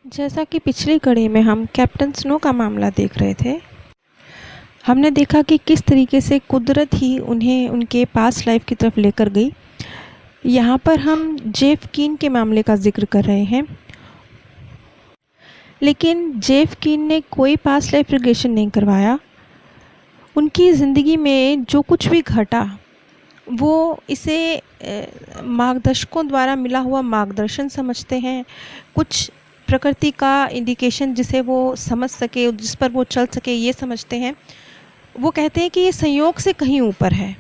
जैसा कि पिछली कड़ी में हम कैप्टन स्नो का मामला देख रहे थे, हमने देखा कि किस तरीके से कुदरत ही उन्हें उनके पास्ट लाइफ की तरफ लेकर गई। यहाँ पर हम जेफ कीन के मामले का जिक्र कर रहे हैं, लेकिन जेफ कीन ने कोई पास्ट लाइफ रिग्रेशन नहीं करवाया। उनकी ज़िंदगी में जो कुछ भी घटा वो इसे मार्गदर्शकों द्वारा मिला हुआ मार्गदर्शन समझते हैं, कुछ प्रकृति का इंडिकेशन जिसे वो समझ सके, जिस पर वो चल सके, ये समझते हैं। वो कहते हैं कि ये संयोग से कहीं ऊपर है।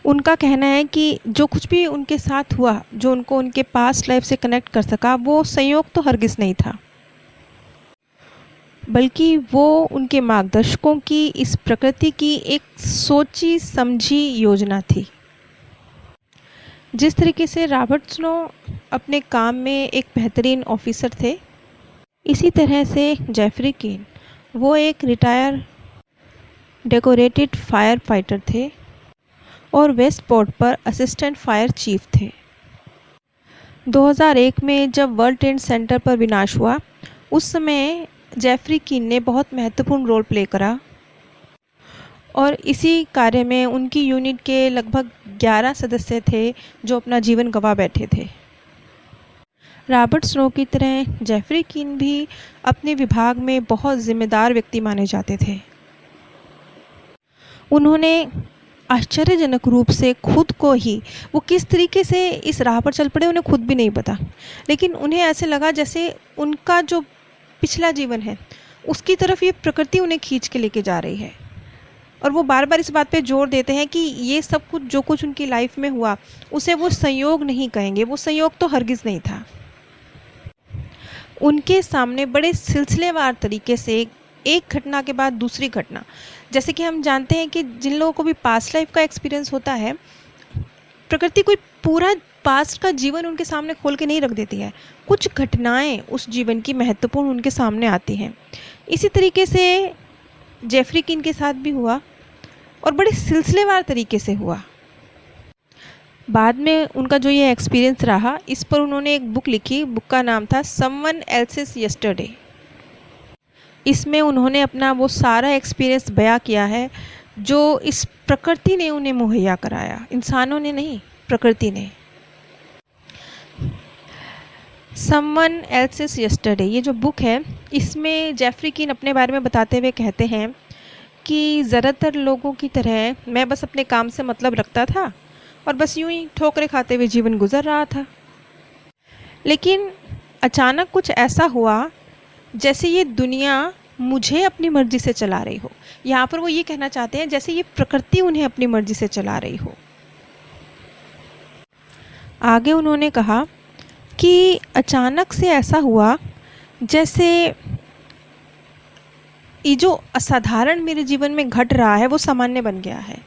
उनका कहना है कि जो कुछ भी उनके साथ हुआ, जो उनको उनके पास्ट लाइफ से कनेक्ट कर सका, वो संयोग तो हरगिज़ नहीं था, बल्कि वो उनके मार्गदर्शकों की, इस प्रकृति की एक सोची समझी योजना थी। जिस तरीके से रॉबर्ट स्नो अपने काम में एक बेहतरीन ऑफिसर थे, इसी तरह से जेफरी कीन वो एक रिटायर डेकोरेटेड फायर फाइटर थे और वेस्टपोर्ट पर असिस्टेंट फायर चीफ थे। 2001 में जब वर्ल्ड ट्रेड सेंटर पर विनाश हुआ, उस समय जेफरी कीन ने बहुत महत्वपूर्ण रोल प्ले करा और इसी कार्य में उनकी यूनिट के लगभग 11 सदस्य थे जो अपना जीवन गंवा बैठे थे। रॉबर्ट स्नो की तरह जेफरी कीन भी अपने विभाग में बहुत जिम्मेदार व्यक्ति माने जाते थे। उन्होंने आश्चर्यजनक रूप से खुद को ही, वो किस तरीके से इस राह पर चल पड़े उन्हें खुद भी नहीं पता, लेकिन उन्हें ऐसे लगा जैसे उनका जो पिछला जीवन है उसकी तरफ ये प्रकृति उन्हें खींच के लेके जा रही है। और वो बार बार इस बात पे जोर देते हैं कि ये सब कुछ जो कुछ उनकी लाइफ में हुआ उसे वो संयोग नहीं कहेंगे, वो संयोग तो हरगिज़ नहीं था। उनके सामने बड़े सिलसिलेवार तरीके से एक घटना के बाद दूसरी घटना, जैसे कि हम जानते हैं कि जिन लोगों को भी पास्ट लाइफ का एक्सपीरियंस होता है, प्रकृति कोई पूरा पास्ट का जीवन उनके सामने खोल के नहीं रख देती है, कुछ घटनाएं उस जीवन की महत्वपूर्ण उनके सामने आती हैं। इसी तरीके से जेफरी कीन के साथ भी हुआ और बड़े सिलसिलेवार तरीके से हुआ। बाद में उनका जो ये एक्सपीरियंस रहा, इस पर उन्होंने एक बुक लिखी। बुक का नाम था समवन एल्सेस यस्टरडे। इसमें उन्होंने अपना वो सारा एक्सपीरियंस बयां किया है जो इस प्रकृति ने उन्हें मुहैया कराया, इंसानों ने नहीं, प्रकृति ने। समवन एल्सेस यस्टरडे ये जो बुक है, इसमें जेफरी कीन अपने बारे में बताते हुए कहते हैं कि ज़्यादातर लोगों की तरह मैं बस अपने काम से मतलब रखता था और बस यूं ही ठोकरें खाते हुए जीवन गुजर रहा था। लेकिन अचानक कुछ ऐसा हुआ जैसे ये दुनिया मुझे अपनी मर्ज़ी से चला रही हो। यहाँ पर वो ये कहना चाहते हैं जैसे ये प्रकृति उन्हें अपनी मर्ज़ी से चला रही हो। आगे उन्होंने कहा कि अचानक से ऐसा हुआ जैसे ये जो असाधारण मेरे जीवन में घट रहा है वो सामान्य बन गया है।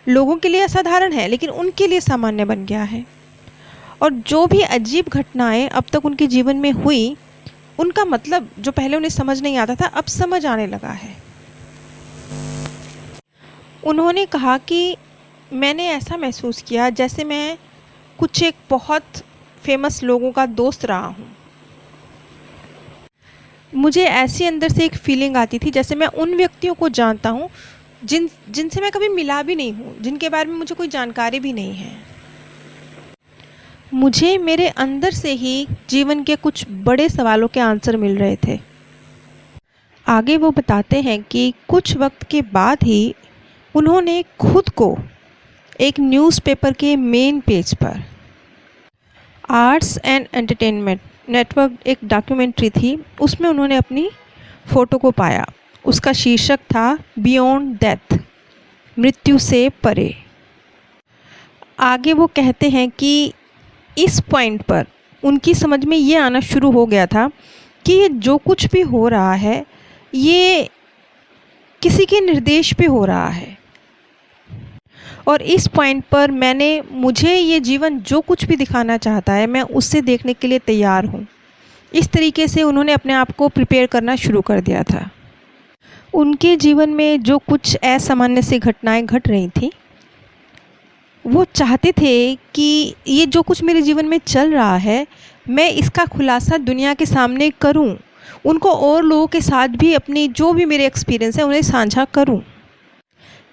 लोगों के लिए असाधारण है, लेकिन उनके लिए सामान्य बन गया है। और जो भी अजीब घटनाएं अब तक उनके जीवन में हुई, उनका मतलब जो पहले उन्हें समझ नहीं आता था, अब समझ आने लगा है। उन्होंने कहा कि मैंने ऐसा महसूस किया जैसे मैं कुछ एक बहुत फेमस लोगों का दोस्त रहा हूँ। मुझे ऐसी अंदर से एक फीलिंग आती थी जैसे मैं उन व्यक्तियों को जानता हूँ जिनसे मैं कभी मिला भी नहीं हूँ, जिनके बारे में मुझे कोई जानकारी भी नहीं है। मुझे मेरे अंदर से ही जीवन के कुछ बड़े सवालों के आंसर मिल रहे थे। आगे वो बताते हैं कि कुछ वक्त के बाद ही उन्होंने खुद को एक न्यूज़पेपर के मेन पेज पर, आर्ट्स एंड एंटरटेनमेंट नेटवर्क एक डॉक्यूमेंट्री थी, उसमें उन्होंने अपनी फ़ोटो को पाया। उसका शीर्षक था बियॉन्ड डेथ, मृत्यु से परे। आगे वो कहते हैं कि इस पॉइंट पर उनकी समझ में ये आना शुरू हो गया था कि ये जो कुछ भी हो रहा है ये किसी के निर्देश पे हो रहा है। और इस पॉइंट पर मुझे ये जीवन जो कुछ भी दिखाना चाहता है, मैं उससे देखने के लिए तैयार हूँ। इस तरीके से उन्होंने अपने आप को प्रिपेयर करना शुरू कर दिया था। उनके जीवन में जो कुछ असामान्य सी घटनाएं घट रही थीं, वो चाहते थे कि ये जो कुछ मेरे जीवन में चल रहा है मैं इसका खुलासा दुनिया के सामने करूं, उनको और लोगों के साथ भी अपनी जो भी मेरे एक्सपीरियंस है उन्हें साझा करूं।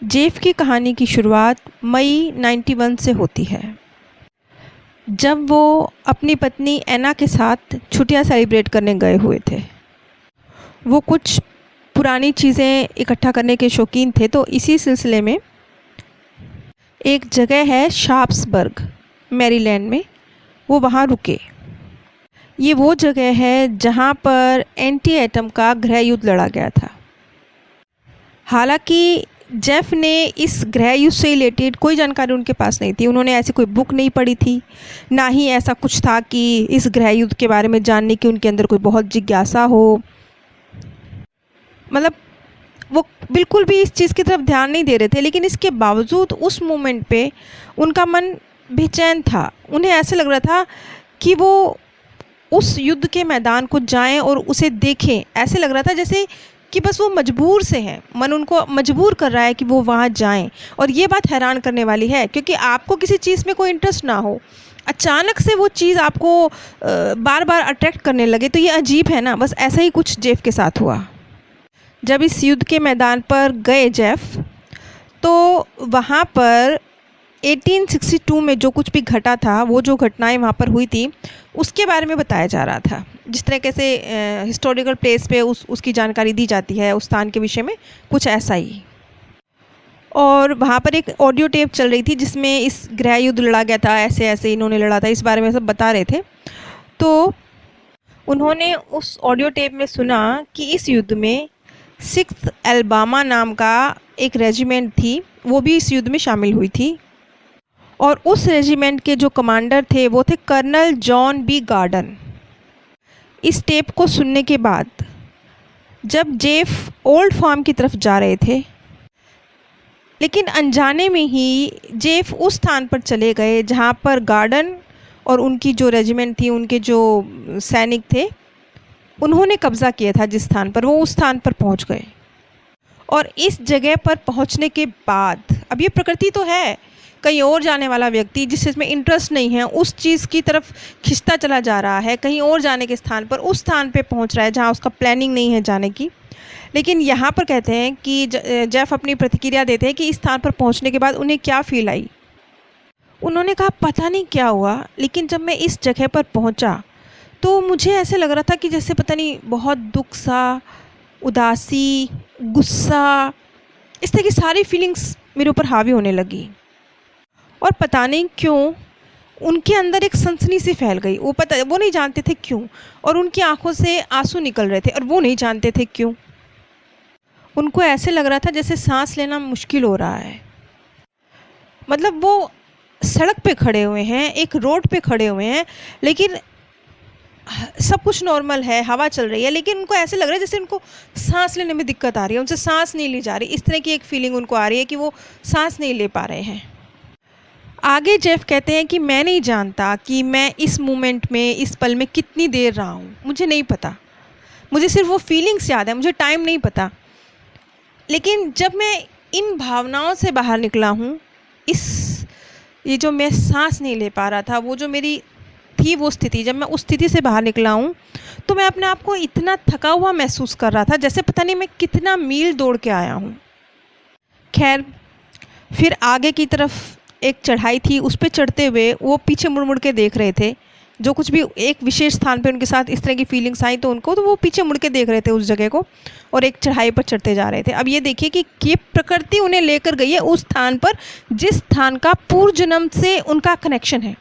जेफ की कहानी की शुरुआत मई 91 से होती है, जब वो अपनी पत्नी एना के साथ छुट्टियां सेलिब्रेट करने गए हुए थे। वो कुछ पुरानी चीज़ें इकट्ठा करने के शौकीन थे, तो इसी सिलसिले में एक जगह है शार्प्सबर्ग, मैरीलैंड में, वो वहाँ रुके। ये वो जगह है जहाँ पर एंटी एटम का गृह युद्ध लड़ा गया था। हालांकि जेफ ने इस गृह युद्ध से रिलेटेड कोई जानकारी उनके पास नहीं थी, उन्होंने ऐसी कोई बुक नहीं पढ़ी थी, ना ही ऐसा कुछ था कि इस गृह युद्ध के बारे में जानने की उनके अंदर कोई बहुत जिज्ञासा हो। मतलब वो बिल्कुल भी इस चीज़ की तरफ ध्यान नहीं दे रहे थे, लेकिन इसके बावजूद उस मोमेंट पे उनका मन बेचैन था। उन्हें ऐसे लग रहा था कि वो उस युद्ध के मैदान को जाएं और उसे देखें। ऐसे लग रहा था जैसे कि बस वो मजबूर से हैं, मन उनको मजबूर कर रहा है कि वो वहाँ जाएं। और ये बात हैरान करने वाली है, क्योंकि आपको किसी चीज़ में कोई इंटरेस्ट ना हो, अचानक से वो चीज़ आपको बार बार अट्रैक्ट करने लगे, तो ये अजीब है ना। बस ऐसा ही कुछ जेफ के साथ हुआ। जब इस युद्ध के मैदान पर गए जेफ, तो वहाँ पर 1862 में जो कुछ भी घटा था, वो जो घटनाएं वहाँ पर हुई थी उसके बारे में बताया जा रहा था। जिस तरीके से हिस्टोरिकल प्लेस पे उसकी जानकारी दी जाती है उस स्थान के विषय में, कुछ ऐसा ही। और वहाँ पर एक ऑडियो टेप चल रही थी जिसमें इस गृह युद्ध लड़ा गया था, ऐसे ऐसे इन्होंने लड़ा था, इस बारे में सब बता रहे थे। तो उन्होंने उस ऑडियो टेप में सुना कि इस युद्ध में 6th एल्बामा नाम का एक रेजिमेंट थी, वो भी इस युद्ध में शामिल हुई थी। और उस रेजिमेंट के जो कमांडर थे वो थे कर्नल जॉन बी गार्डन। इस टेप को सुनने के बाद जब जेफ ओल्ड फार्म की तरफ जा रहे थे, लेकिन अनजाने में ही जेफ उस स्थान पर चले गए जहाँ पर गार्डन और उनकी जो रेजिमेंट थी, उनके जो सैनिक थे, उन्होंने कब्ज़ा किया था जिस स्थान पर, वो उस स्थान पर पहुँच गए। और इस जगह पर पहुँचने के बाद, अब ये प्रकृति तो है, कहीं और जाने वाला व्यक्ति जिस चीज़ में इंटरेस्ट नहीं है उस चीज़ की तरफ खिंचता चला जा रहा है, कहीं और जाने के स्थान पर उस स्थान पे पहुंच रहा है जहां उसका प्लानिंग नहीं है जाने की। लेकिन यहाँ पर कहते हैं कि जेफ अपनी प्रतिक्रिया देते हैं कि इस स्थान पर पहुंचने के बाद उन्हें क्या फील आई। उन्होंने कहा पता नहीं क्या हुआ, लेकिन जब मैं इस जगह पर पहुँचा तो मुझे ऐसे लग रहा था कि जैसे पता नहीं बहुत दुख सा, उदासी, गुस्सा, इस तरह की सारी फीलिंग्स मेरे ऊपर हावी होने लगी। और पता नहीं क्यों उनके अंदर एक सनसनी सी फैल गई। वो नहीं जानते थे क्यों, और उनकी आंखों से आंसू निकल रहे थे और वो नहीं जानते थे क्यों। उनको ऐसे लग रहा था जैसे सांस लेना मुश्किल हो रहा है। मतलब वो सड़क पे खड़े हुए हैं, एक रोड पे खड़े हुए हैं, लेकिन सब कुछ नॉर्मल है, हवा चल रही है, लेकिन उनको ऐसे लग रहा है जैसे उनको सांस लेने में दिक्कत आ रही है, उनसे सांस नहीं ली जा रही। इस तरह की एक फीलिंग उनको आ रही है कि वो सांस नहीं ले पा रहे हैं। आगे जेफ कहते हैं कि मैं नहीं जानता कि मैं इस मोमेंट में, इस पल में कितनी देर रहा हूँ, मुझे नहीं पता। मुझे सिर्फ वो फीलिंग्स याद है, मुझे टाइम नहीं पता। लेकिन जब मैं इन भावनाओं से बाहर निकला हूँ, ये जो मैं सांस नहीं ले पा रहा था, वो जो मेरी थी वो स्थिति, जब मैं उस स्थिति से बाहर निकला हूँ तो मैं अपने आप को इतना थका हुआ महसूस कर रहा था जैसे पता नहीं मैं कितना मील दौड़ के आया हूँ। खैर, फिर आगे की तरफ एक चढ़ाई थी, उस पर चढ़ते हुए वो पीछे मुड़ मुड़ के देख रहे थे। जो कुछ भी एक विशेष स्थान पे उनके साथ इस तरह की फीलिंग्स आई तो उनको, तो वो पीछे मुड़ के देख रहे थे उस जगह को और एक चढ़ाई पर चढ़ते जा रहे थे। अब ये देखिए कि ये प्रकृति उन्हें लेकर गई है उस स्थान पर जिस स्थान का पूर्व जन्म से उनका कनेक्शन है।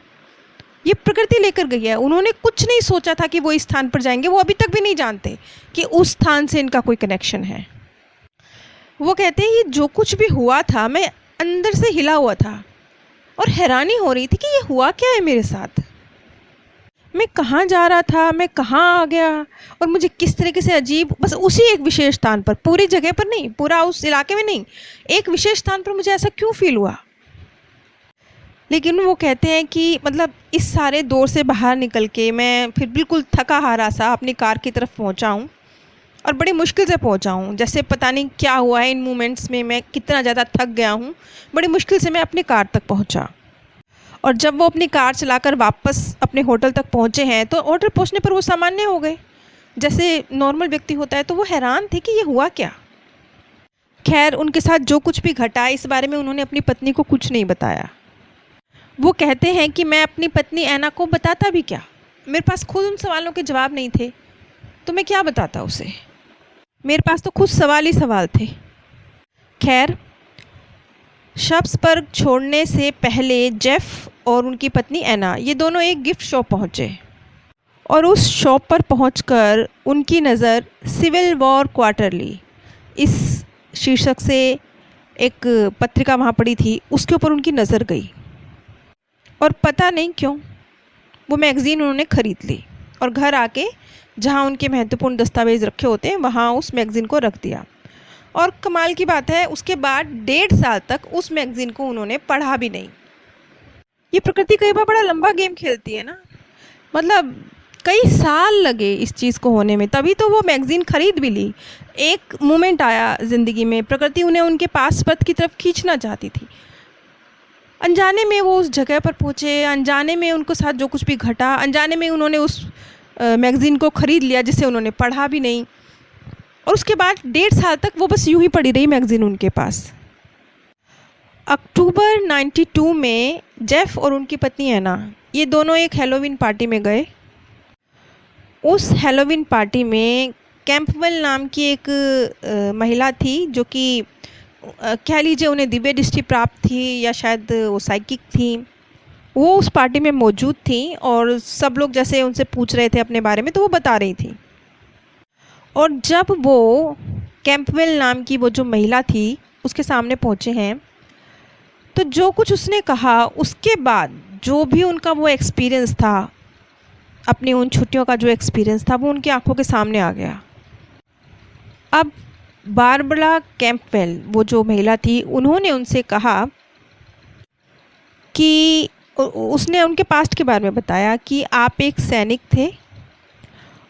ये प्रकृति लेकर गई है। उन्होंने कुछ नहीं सोचा था कि वो इस स्थान पर जाएंगे, वो अभी तक भी नहीं जानते कि उस स्थान से इनका कोई कनेक्शन है। वो कहते हैं ये जो कुछ भी हुआ था, मैं अंदर से हिला हुआ था और हैरानी हो रही थी कि ये हुआ क्या है मेरे साथ। मैं कहाँ जा रहा था, मैं कहाँ आ गया, और मुझे किस तरीके से अजीब, बस उसी एक विशेष स्थान पर, पूरी जगह पर नहीं, पूरा उस इलाके में नहीं, एक विशेष स्थान पर मुझे ऐसा क्यों फील हुआ। लेकिन वो कहते हैं कि मतलब इस सारे दौर से बाहर निकल के मैं फिर बिल्कुल थका हारा सा अपनी कार की तरफ पहुंचा हूँ और बड़ी मुश्किल से पहुंचा हूँ। जैसे पता नहीं क्या हुआ है इन मोमेंट्स में, मैं कितना ज़्यादा थक गया हूँ, बड़ी मुश्किल से मैं अपनी कार तक पहुँचा। और जब वो अपनी कार चलाकर वापस अपने होटल तक पहुँचे हैं तो होटल पहुँचने पर वो सामान्य हो गए, जैसे नॉर्मल व्यक्ति होता है। तो वो हैरान थे कि ये हुआ क्या। खैर, उनके साथ जो कुछ भी घटा इस बारे में उन्होंने अपनी पत्नी को कुछ नहीं बताया। वो कहते हैं कि मैं अपनी पत्नी ऐना को बताता भी क्या, मेरे पास खुद उन सवालों के जवाब नहीं थे, तो मैं क्या बताता उसे, मेरे पास तो खुद सवाल ही सवाल थे। खैर, शप्सबर्ग छोड़ने से पहले जेफ और उनकी पत्नी ऐना ये दोनों एक गिफ्ट शॉप पहुँचे और उस शॉप पर पहुंचकर उनकी नज़र सिविल वॉर क्वार्टरली इस शीर्षक से एक पत्रिका वहाँ पड़ी थी, उसके ऊपर उनकी नज़र गई और पता नहीं क्यों वो मैगज़ीन उन्होंने ख़रीद ली और घर आके जहाँ उनके महत्वपूर्ण दस्तावेज़ रखे होते हैं वहाँ उस मैगज़ीन को रख दिया। और कमाल की बात है, उसके बाद 1.5 साल तक उस मैगज़ीन को उन्होंने पढ़ा भी नहीं। ये प्रकृति कई बार बड़ा लंबा गेम खेलती है ना, मतलब कई साल लगे इस चीज़ को होने में, तभी तो वो मैगज़ीन ख़रीद भी ली। एक मोमेंट आया ज़िंदगी में, प्रकृति उन्हें उनके पास पथ की तरफ खींचना चाहती थी। अनजाने में वो उस जगह पर पहुँचे, अनजाने में उनको साथ जो कुछ भी घटा, अनजाने में उन्होंने उस मैगज़ीन को ख़रीद लिया जिसे उन्होंने पढ़ा भी नहीं। और उसके बाद 1.5 साल तक वो बस यूँ ही पड़ी रही मैगज़ीन उनके पास। अक्टूबर 92 में जेफ और उनकी पत्नी ऐना ये दोनों एक हैलोवीन पार्टी में गए। उस हैलोवीन पार्टी में कैंपवेल नाम की एक महिला थी जो कि कह लीजिए उन्हें दिव्य दृष्टि प्राप्त थी या शायद वो साइकिक थी। वो उस पार्टी में मौजूद थी और सब लोग जैसे उनसे पूछ रहे थे अपने बारे में तो वो बता रही थी। और जब वो कैंपवेल नाम की वो जो महिला थी उसके सामने पहुँचे हैं तो जो कुछ उसने कहा उसके बाद जो भी उनका वो एक्सपीरियंस था, अपनी उन छुट्टियों का जो एक्सपीरियंस था वो उनकी आंखों के सामने आ गया। अब बारबरा कैंपवेल वो जो महिला थी उन्होंने उनसे कहा कि उसने उनके पास्ट के बारे में बताया कि आप एक सैनिक थे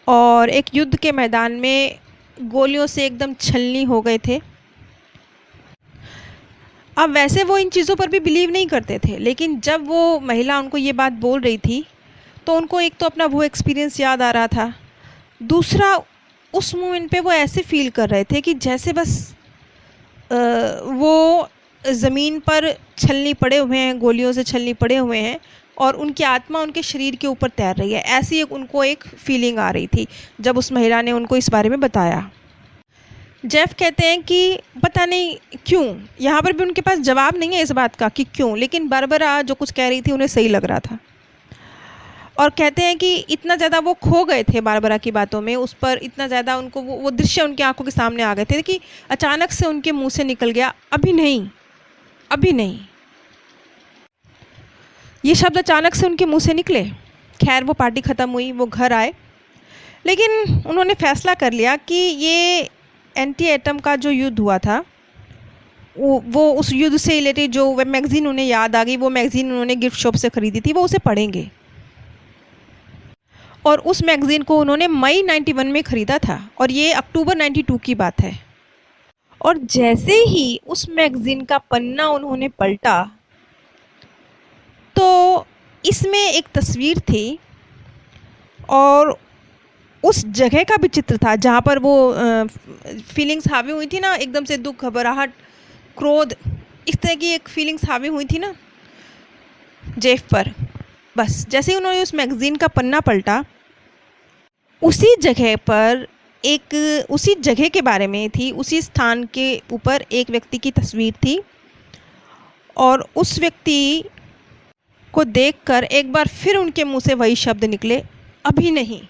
और एक युद्ध के मैदान में गोलियों से एकदम छलनी हो गए थे। अब वैसे वो इन चीज़ों पर भी बिलीव नहीं करते थे, लेकिन जब वो महिला उनको ये बात बोल रही थी तो उनको एक तो अपना वो एक्सपीरियंस याद आ रहा था, दूसरा उस मोमेंट पे वो ऐसे फील कर रहे थे कि जैसे बस वो ज़मीन पर छलनी पड़े हुए हैं, गोलियों से छलनी पड़े हुए हैं और उनकी आत्मा उनके शरीर के ऊपर तैर रही है। ऐसी उनको एक फीलिंग आ रही थी जब उस महिला ने उनको इस बारे में बताया। जेफ कहते हैं कि पता नहीं क्यों, यहाँ पर भी उनके पास जवाब नहीं है इस बात का कि क्यों, लेकिन बारबरा जो कुछ कह रही थी उन्हें सही लग रहा था। और कहते हैं कि इतना ज़्यादा वो खो गए थे बारबरा की बातों में, उस पर इतना ज़्यादा उनको वो दृश्य उनकी आंखों के सामने आ गए थे कि अचानक से उनके मुंह से निकल गया, अभी नहीं, अभी नहीं। ये शब्द अचानक से उनके मुंह से निकले। खैर, वो पार्टी ख़त्म हुई, वो घर आए, लेकिन उन्होंने फ़ैसला कर लिया कि ये एंटी एटम का जो युद्ध हुआ था वो उस युद्ध से रिलेटेड जो वेब मैगज़ीन उन्हें याद आ गई, वो मैगज़ीन उन्होंने गिफ्ट शॉप से ख़रीदी थी, वो उसे पढ़ेंगे। और उस मैगज़ीन को उन्होंने मई 91 में ख़रीदा था और ये अक्टूबर 92 की बात है। और जैसे ही उस मैगज़ीन का पन्ना उन्होंने पलटा तो इसमें एक तस्वीर थी और उस जगह का भी चित्र था जहाँ पर वो फीलिंग्स हावी हुई थी ना, एकदम से दुख, घबराहट, क्रोध, इस तरह की एक फीलिंग्स हावी हुई थी ना जेफ पर। बस जैसे ही उन्होंने उस मैगज़ीन का पन्ना पलटा, उसी जगह पर उसी जगह के बारे में थी, उसी स्थान के ऊपर एक व्यक्ति की तस्वीर थी और उस व्यक्ति को देखकर एक बार फिर उनके मुंह से वही शब्द निकले, अभी नहीं,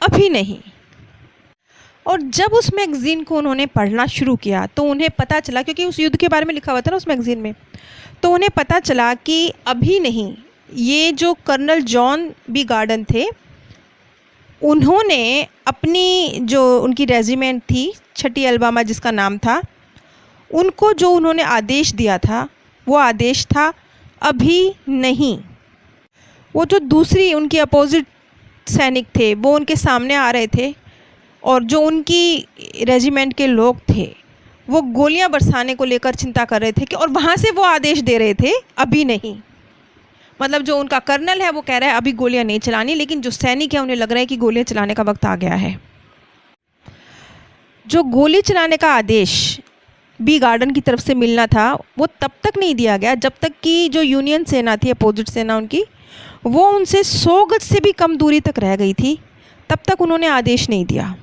अभी नहीं। और जब उस मैगज़ीन को उन्होंने पढ़ना शुरू किया तो उन्हें पता चला, क्योंकि उस युद्ध के बारे में लिखा हुआ था ना उस मैगज़ीन में, तो उन्हें पता चला कि अभी नहीं, ये जो कर्नल जॉन बी गार्डन थे उन्होंने अपनी जो उनकी रेजिमेंट थी 6ठी अलबामा जिसका नाम था, उनको जो उन्होंने आदेश दिया था वो आदेश था अभी नहीं। वो जो दूसरी उनकी अपोजिट सैनिक थे वो उनके सामने आ रहे थे और जो उनकी रेजिमेंट के लोग थे वो गोलियां बरसाने को लेकर चिंता कर रहे थे कि और वहाँ से वो आदेश दे रहे थे अभी नहीं। मतलब जो उनका कर्नल है वो कह रहा है अभी गोलियां नहीं चलानी, लेकिन जो सैनिक है उन्हें लग रहा है कि गोलियां चलाने का वक्त आ गया है। जो गोली चलाने का आदेश बी गार्डन की तरफ से मिलना था वो तब तक नहीं दिया गया जब तक कि जो यूनियन सेना थी, अपोजिट सेना उनकी, वो उनसे 100 गज से भी कम दूरी तक रह गई थी, तब तक उन्होंने आदेश नहीं दिया।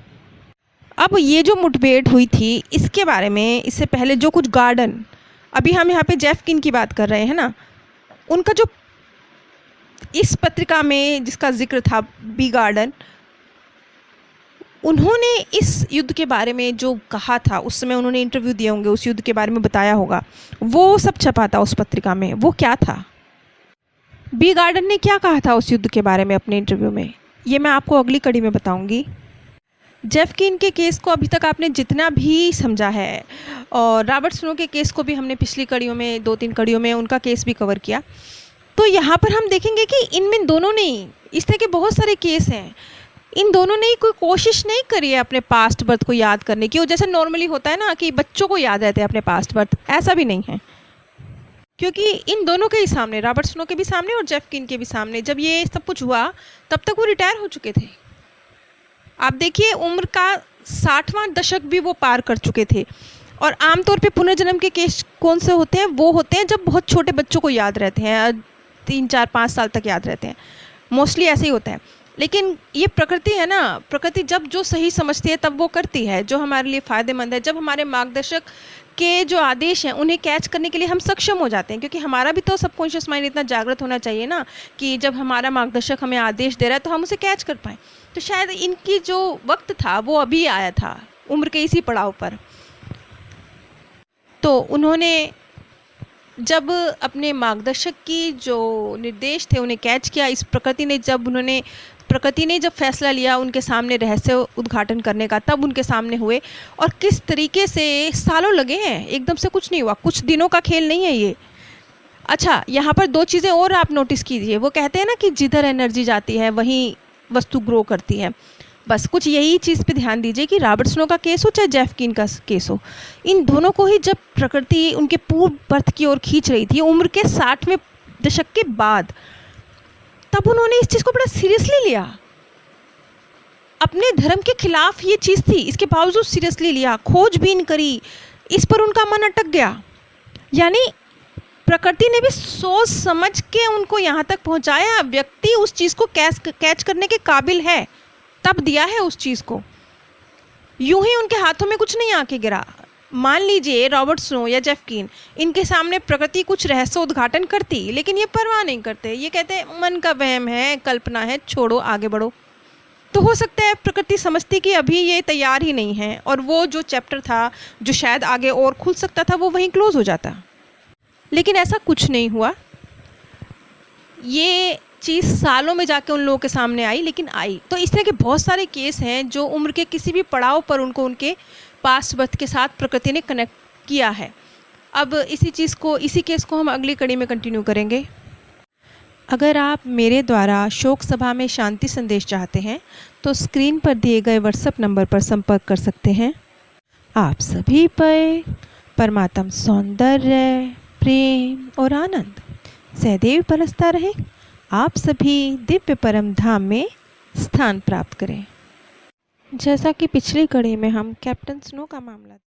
अब ये जो मुठभेड़ हुई थी इसके बारे में, इससे पहले जो कुछ गार्डन, अभी हम यहाँ पे जेफ किन की बात कर रहे हैं ना, उनका जो इस पत्रिका में जिसका जिक्र था बी गार्डन, उन्होंने इस युद्ध के बारे में जो कहा था, उस समय उन्होंने इंटरव्यू दिए होंगे, उस युद्ध के बारे में बताया होगा, वो सब छपा था उस पत्रिका में। वो क्या था, बी गार्डन ने क्या कहा था उस युद्ध के बारे में अपने इंटरव्यू में, ये मैं आपको अगली कड़ी में बताऊंगी। जेफ किन के केस को अभी तक आपने जितना भी समझा है, और रॉबर्ट स्नो के केस को भी हमने पिछली कड़ियों में, 2-3 कड़ियों में उनका केस भी कवर किया, तो यहाँ पर हम देखेंगे कि इनमें दोनों ने, इस तरह के बहुत सारे केस हैं, इन दोनों ने कोई कोशिश नहीं करी है अपने पास्ट बर्थ को याद करने की। और जैसे नॉर्मली होता है ना कि बच्चों को याद रहते हैं अपने पास्ट बर्थ, ऐसा भी नहीं है, क्योंकि इन दोनों के ही सामने, रॉबर्ट स्नो के भी सामने और जेफ किन के भी सामने, जब ये सब कुछ हुआ तब तक वो रिटायर हो चुके थे। आप देखिए उम्र का 60वां दशक भी वो पार कर चुके थे। और आमतौर पे पुनर्जन्म के केस कौन से होते हैं, वो होते हैं जब बहुत छोटे बच्चों को याद रहते हैं, 3-4-5 साल तक याद रहते हैं, मोस्टली ऐसे ही होता है। लेकिन ये प्रकृति है ना, प्रकृति जब जो सही समझती है तब वो करती है, जो हमारे लिए फ़ायदेमंद है। जब हमारे मार्गदर्शक के जो आदेश हैं उन्हें कैच करने के लिए हम सक्षम हो जाते हैं, क्योंकि हमारा भी तो सबकॉन्शियस माइंड इतना जागृत होना चाहिए ना कि जब हमारा मार्गदर्शक हमें आदेश दे रहा है तो हम उसे कैच कर पाएँ। तो शायद इनकी जो वक्त था वो अभी आया था, उम्र के इसी पड़ाव पर। तो उन्होंने जब अपने मार्गदर्शक की जो निर्देश थे उन्हें कैच किया, इस प्रकृति ने जब फैसला लिया उनके सामने रहस्य उद्घाटन करने का, तब उनके सामने हुए। और किस तरीके से सालों लगे हैं, एकदम से कुछ नहीं हुआ, कुछ दिनों का खेल नहीं है ये। अच्छा, यहाँ पर 2 चीज़ें और आप नोटिस कीजिए। वो कहते हैं ना कि जिधर एनर्जी जाती है वहीं वस्तु ग्रो करती है। बस कुछ यही चीज़ पे ध्यान दीजिए कि रॉबर्ट स्नो का केस हो चाहे जेफ किन का केस हो, इन दोनों को ही जब प्रकृति उनके पूर्व बर्थ की ओर खींच रही थी उम्र के 60वें दशक के बाद, तब उन्होंने इस चीज़ को बड़ा सीरियसली लिया। अपने धर्म के खिलाफ ये चीज़ थी, इसके बावजूद सीरियसली लिया, खोजबीन करी, इस पर उनका मन अटक गया। यानी प्रकृति ने भी सोच समझ के उनको यहाँ तक पहुँचाया। व्यक्ति उस चीज़ को कैच करने के काबिल है, तब दिया है उस चीज़ को, यूं ही उनके हाथों में कुछ नहीं आके गिरा। मान लीजिए रॉबर्ट स्नो या जेफ किन, इनके सामने प्रकृति कुछ रहस्य उद्घाटन करती, लेकिन ये परवाह नहीं करते, ये कहते मन का वहम है, कल्पना है, छोड़ो आगे बढ़ो। तो हो सकता है प्रकृति समझती कि अभी ये तैयार ही नहीं है, और वो जो चैप्टर था जो शायद आगे और खुल सकता था वो वहीं क्लोज हो जाता। लेकिन ऐसा कुछ नहीं हुआ। ये चीज़ सालों में जाके उन लोगों के सामने आई, लेकिन आई। तो इस तरह के बहुत सारे केस हैं जो उम्र के किसी भी पड़ाव पर उनको उनके पास्ट बर्थ के साथ प्रकृति ने कनेक्ट किया है। अब इसी केस को हम अगली कड़ी में कंटिन्यू करेंगे। अगर आप मेरे द्वारा शोक सभा में शांति संदेश चाहते हैं तो स्क्रीन पर दिए गए व्हाट्सएप नंबर पर संपर्क कर सकते हैं। आप सभी पर परमात्म सौंदर्य, प्रेम और आनंद सदैव बरसता रहे। आप सभी दिव्य परम धाम में स्थान प्राप्त करें। जैसा कि पिछली कड़ी में हम कैप्टन स्नो का मामला